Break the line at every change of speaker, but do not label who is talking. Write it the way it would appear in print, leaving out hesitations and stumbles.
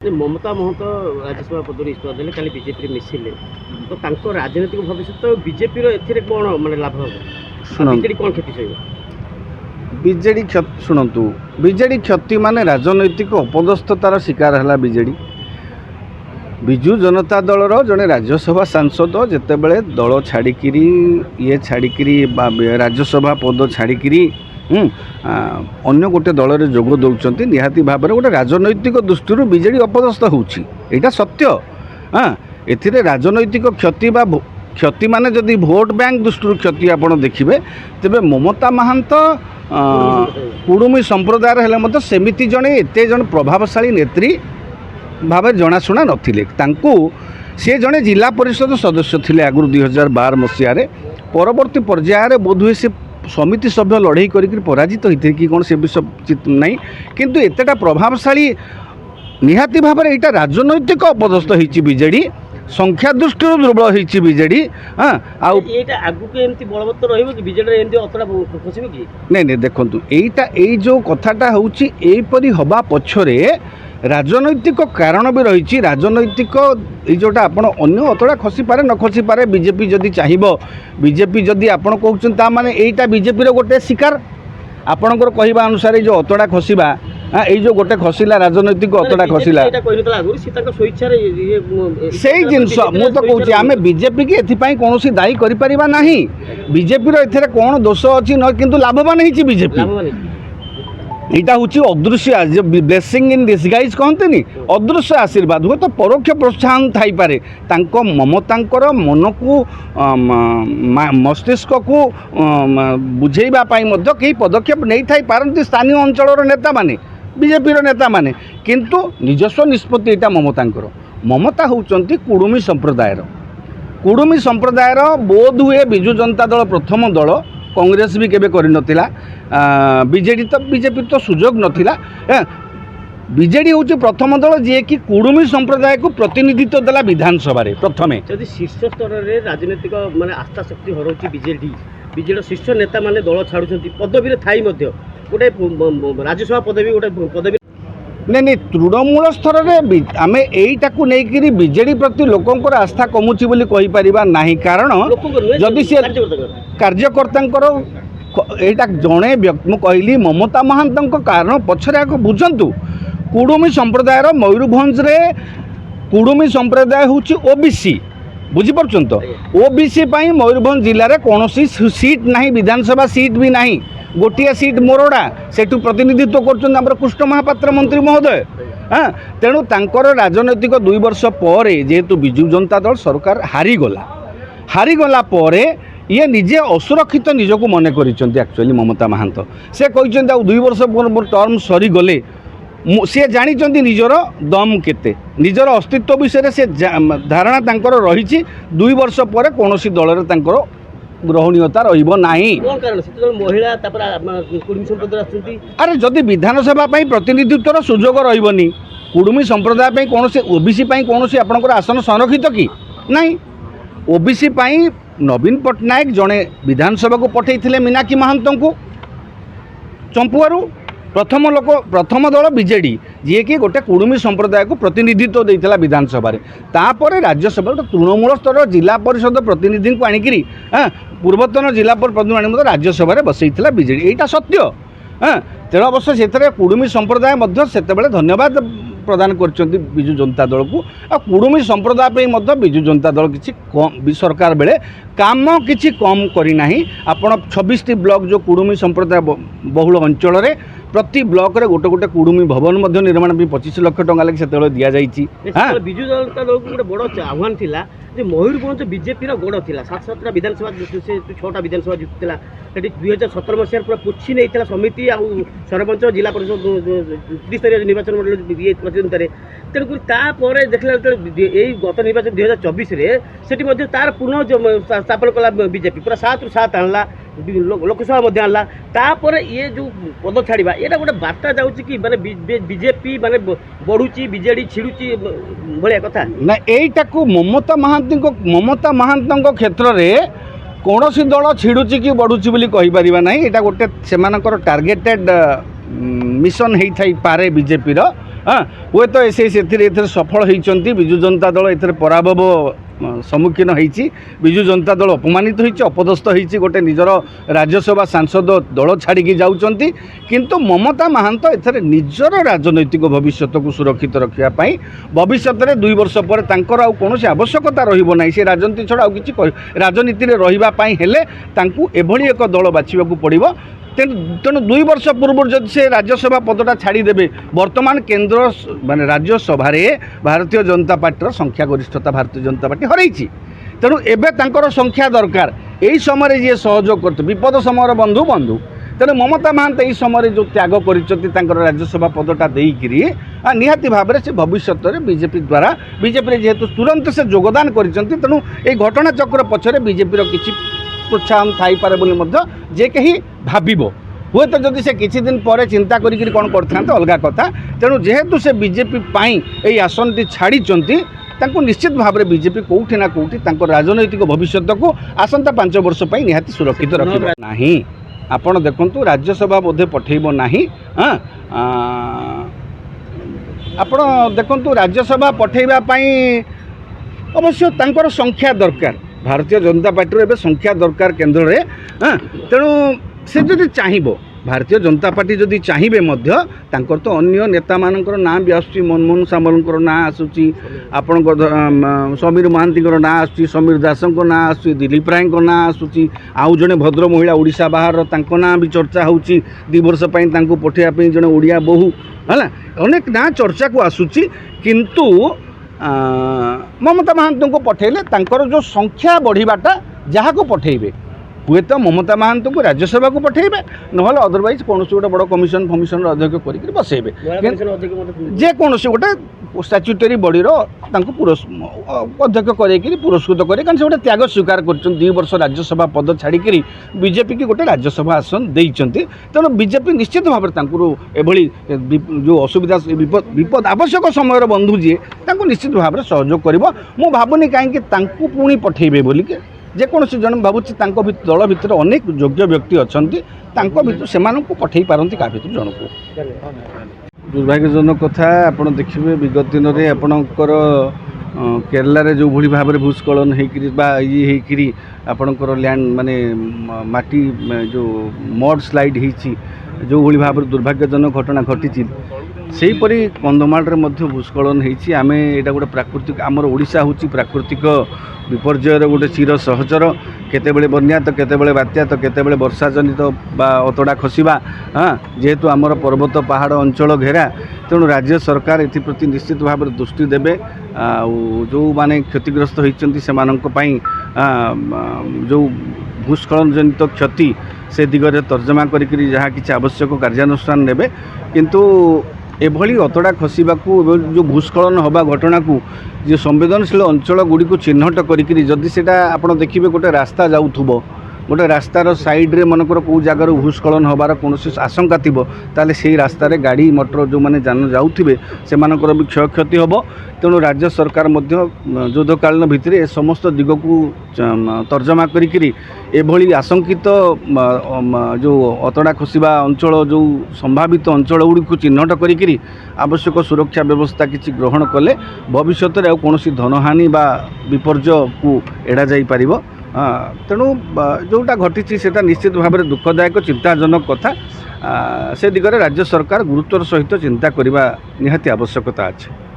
ममता महंत राज्यसभा पद इस्तीफा देले काली बीजेपी मिसिले तो तांको राजनीतिक भविष्य तो बीजेपी रो कौन माने लाभ हो बीजेडी कौन क्षति सहिबो
बीजेडी शुणु बीजेडी क्षति माने राजनैतिक अपदस्थतार शिकार है बीजेडी विजु जनता दलर जड़े राज्यसभा सांसद जितेबले दल छाड़िकी ये छाड़िकी राज्यसभा पद छाड़िकी अन्य गोटे दल में जोग दौरान निहाती भाव में गोटे राजनैतिक दृष्टि बीजेडी अपदस्थ होता सत्य। हाँ ए राजनैतिक क्षति बा क्षति माने जदि भोट बैंक दृष्टि क्षति आप देखिए तेरे ममता महांत कुड़ुमी संप्रदायर हेले सेमिति जड़े एत जन प्रभावशाली नेत्री भाव जनाशुना नथिले सी जड़े जिला परिषद सदस्य थे आगु 2012 मसीह परवर्ती पर्यायर बोधहुए से समिति सभ्य लड़े कर पराजित होते कि कौन से विषय नहीं किंतु एतेटा प्रभावशाली निहाती भाव में यहाँ राजनैतिक अपदस्थ होती बीजेडी संख्या दृष्टि दुर्बल होती बीजेडी। हाँ नहीं देखु यही जो कथाटा होपरी हवा पछरे राजनैतिक कारण भी रही राजनैतिक जोटा आप अतड़ा खसी पारे न खसी पारे बीजेपी जदि चाहिए बीजेपी जदि आप कहते माने यहीटा बीजेपी गोटे शिकार आपणकर कहवा अनुसार जो अतड़ा खसवा ये जो गोटे खसला राजनैतिक अतड़ा खसला से जिनस मु तो कहूँ आम बीजेपी की एथपाई कौन दायी करना बीजेपी एथे कौन दोष अच्छी न किंतु लाभवान होती बीजेपी यहाँ हूँ अदृश्य ब्लेसिंग इन डिसगाइज कहते अदृश्य आशीर्वाद हुए तो परोक्ष प्रोत्साहन थाईपे ममतांकर मन को मस्तिष्क को बुझेवाई कई पदक्षेप नहीं थाई पारती स्थानीय अंचल नेता माने बीजेपी नेता माने किंतु निजस्व निष्पत्ति यहाँ ममता होउचंती कुड़ुमी संप्रदायर बोध हुए विजु जनता दल प्रथम दल कांग्रेस भी केबे करि नथिला बीजेडी तो बीजेपी तो सुजोग नथिला बीजेडी हूँ प्रथम दल जी कि कुड़ुमी संप्रदाय को प्रतिनिधित्व देला विधानसभा रे प्रथमे
जदि शीर्ष स्तर रे राजनीतिक माने आस्था शक्ति हरौची बीजेडी शीर्ष नेता माने दल छाड़ुछंती पदवी रे थाई मध्य गोटे राज्यसभा पदवी गोटे पदवी
नहीं तृणमूल स्तर में आम यहीटा को लेकिन बीजेडी प्रति लोकंर आस्था कमुची बोली कहि परिबा नाही कारण जदि सी कार्यकर्ता यहाँ जड़े व्यक्ति कहली ममता महांत कारण पछरे आगे बुझंतु कुड़ुमी संप्रदायर मयूरभंज रे कुड़ुमी संप्रदाय हूँ ओबीसी बुझीपार तो ओबीसी मयूरभंज जिले में कौन सीट नहीं विधानसभा सीट भी नहीं गोटे सीट मोरडा सेठू प्रतिनिधित्व कर कृष्ण महापात्र मंत्री महोदय। हाँ तेणु तांकर राजनैतिक 2 वर्ष पर जेहेतु विजु जनता दल सरकार हारीगला ये निजे असुरक्षित निजक मन कर ममता महांत से कहते 2 वर्ष टर्म सरीगले सी जानी निजर दम केते निजर अस्तित्व विषय से धारणा तांकर रही 2 वर्ष पर कौन दल में ग्रहणीयता महिला अरे जदि विधानसभा प्रतिनिधित्व सुजोग रही कुड़ुमी संप्रदाय कौन से ओबीसी कौन से आपंकर आसन संरक्षित कि नहीं ओबीसी नवीन पट्टनायक जड़े विधानसभा को पठे मीनाक्षी महांत को चंपुआरू प्रथम दल बीजेडी जी कि गोटे कुड़ुमी संप्रदाय को प्रतिनिधित्व देता विधानसभा तापर राज्यसभा गोटे तृणमूल स्तर जिला परिषद प्रतिनिधि को आणिकी पूर्वतन जिला प्रतिनिधि राज्यसभा बसई बीजेडी यहाँ सत्य। हाँ तेणु अवश्य से कुड़ुमी संप्रदाय से धन्यवाद प्रदान कर विजु जनता दल को आ कुड़ुमी संप्रदाय विजु जनता दल किसी कम सरकार बेले काम किसी कम करना आपण 26टी ब्लॉक जो कुड़ुमी संप्रदाय बहुल अंचल रे प्रति ब्लॉक रे गोटे गोटे कुड़ुमी भवन निर्माण भी 25 लाख टंका लगे से दि जाइए।
विजु जनता दल को गोटे बड़ आह्वान थिला जे मयूरभंज बीजेपी गड़ था 7 विधानसभा से 6टा विधानसभा जीतला 2017 मसीह पूरा पुछी नहीं समिति आ सरपंच जिला परिषद त्रिस्तरीय निर्वाचन मंडल ये प्रतिद्वंद तेणुकर देखला यही गत निर्वाचन 2024 से तार पुनः स्थापन कला बीजेपी पूरा 7 ରୁ 7 आणला लोकसभा आणला तापर ये जो पद छाड़ा यहाँ गोटे बार्ता जाऊँगी कि माने बीजेपी माने बढ़ुची बीजेडी छिड़ुची भाया कथा
ना यहीटा को ममता महांत क्षेत्र में कौन दल छिड़ुची कि बढ़ुची बोली कहि परिबा नहीं। यहाँ गोटे से टार्गेटेड मिशन होता पारे बीजेपी हाँ हुए तो एथि सफल होती विजु जनता दल ए पराभव सम्मुखीन होती विजु जनता दल अपमानित होती अपदस्थ होती गोटे निजर राज्यसभा सांसद दल छाड़ी जाऊँच किंतु ममता महांत एथरे निजर राजनैतिक भविष्य को सुरक्षित रखापी भविष्य में 2 वर्ष पर तांकर आउ कौन आवश्यकता रही से राजनीति छड़ा कि राजनीति में रही एभली एक दल बाछा पड़ो तेणु 2 वर्ष पूर्व जब से राज्यसभा पदटा छाड़देवे बर्तमान केन्द्र माने राज्यसभा भारतीय जनता पार्टी संख्यागरिष्ठता भारतीय जनता पार्टी हरई तेणु एबे तांकर संख्या दरकार यही समय जी सहयोग करते विपद समय बंधु बंधु तेणु ममता महांत यही समय जो त्याग कर राज्यसभा पदटा देकरी निहाती भाव से भविष्य में बीजेपी द्वारा बीजेपी जेहेतु तुरंत से योगदान कर तेणु ये घटना चक्र पछरे बीजेपी किसी प्रोत्साहन थाईपे बोली जे कहीं भाविब हुए तो जदि से किसी दिन पर चिंता करी कौन करते अलग कथा तेणु जेहेतु से बीजेपी यही आसन टी छाड़ी निश्चित भाव में बीजेपी कौटी ना कौटी राजनैतिक भविष्य को आसंता 5 वर्ष पर निहाती सुरक्षित रखा ना आपण देखु राज्यसभा बोधे पठेब ना हाँ आपण देखु राज्यसभा पठेबापी अवश्य तांकर संख्या दरकार भारतीय जनता पार्टी एवं संख्या दरकार केन्द्र में हाँ तेणु से जदि चाहब भारतीय जनता पार्टी जदि चाहिए तो अन्य नेता मानकर ना भी आसूँ मनमोहन सामलकर ना आसूँ आपण समीर महांती ना आसूँ समीर दास ना आसूँ दिलीप राय ना आसूँ आउ जड़े भद्र महिला ओडिशा बाहर ना भी चर्चा हो 2 वर्ष पठेबापी जड़े ओडिया बोहू है अनेक ना चर्चा को आसूँ किंतु ममता महांत को पठेले तांकर जो संख्या बढ़ाटा जहाँ को पठेबे हुए तो ममता महांत को राज्यसभा को पठेबे ना अदरवाइज कौन गोटे बड़ कमिशन फमिशन अध्यक्ष कर बसैबे जे कौन गोटे स्टाच्यूटरी बॉडी अध्यक्ष कर पुरस्कृत करे कारण से गोटे त्याग स्वीकार कर 2 वर्ष राज्यसभा पद छाड़ी बीजेपी की गोटे राज्यसभा आसन देते तेणु बीजेपी निश्चित भाव में एभली जो असुविधा विपद आवश्यक समय बंधु जी निश्चित भाव में सहयोग कर मु भावुनी कहीं पुणी पठेबे बोलिके जेकोसी जन भावुँ दल भितर अनेक योग्य व्यक्ति अच्छा से पठे पारती क्या भर जन को दुर्भाग्यजनक कथा आप देखिए विगत दिन में आपणकर केरला रे जो भली भाव में भूस्खलन होकरी आपणकर लैंड माने माटी जो मड स्लाइड होती जो भली भाव में दुर्भाग्यजनक घटना घटी सेहीपरि कंधमाल भूस्खलन होती आम यहाँ गोटे प्राकृतिक आमर ओडिशा हूँ प्राकृतिक विपर्ययर गोटे चिर सहचर केतेबेले बन्या तो केतेबेले बात्या तो केतेबेले वर्षा जनित बा अतड़ा खसवा हाँ जेहेतु आमर पर्वत पहाड़ अंचल घेरा तेणु राज्य सरकार एप्रति निश्चित भाव में दृष्टि देवे जो माने क्षतिग्रस्त होती से जो भूस्खलन जनित क्षति से दिगरे तर्जमा करी जहाँ किसी आवश्यक कार्यानुष्ठान नेबे किंतु एभली अतड़ा खसवा जो भूस्खलन हवा घटना को जो संवेदनशील अंचल गुड़ी को चिन्हट करी जदि सेटा आप देखिए गोटे रास्ता जाऊथुबो गोटे रास्तार साइड्रे मनकर कौ जगार भूस्खलन हबार कौन आशंका थी ताले से रास्तार गाड़ी मोटर जो मैंने जान जाऊे से भी क्षयक्षति हम तेणु राज्य सरकार युद्धकालीन भितर ए समस्त दिग को तर्जमा करी एभली आशंकित जो अतड़ा खसवा अंचल जो संभावित अंचल गुड़ी को चिन्हट करी आवश्यक सुरक्षा व्यवस्था किसी ग्रहण कले भविष्य में कौन धनहानि बा विपर्य को एड़ा जाई पारिबो तेणु जोटा घटी से निश्चित भाव में दुखदायक चिंताजनक कथा से दिगरे राज्य सरकार गुरुत्वर सहित चिंता करने निहाती आवश्यकता अच्छे।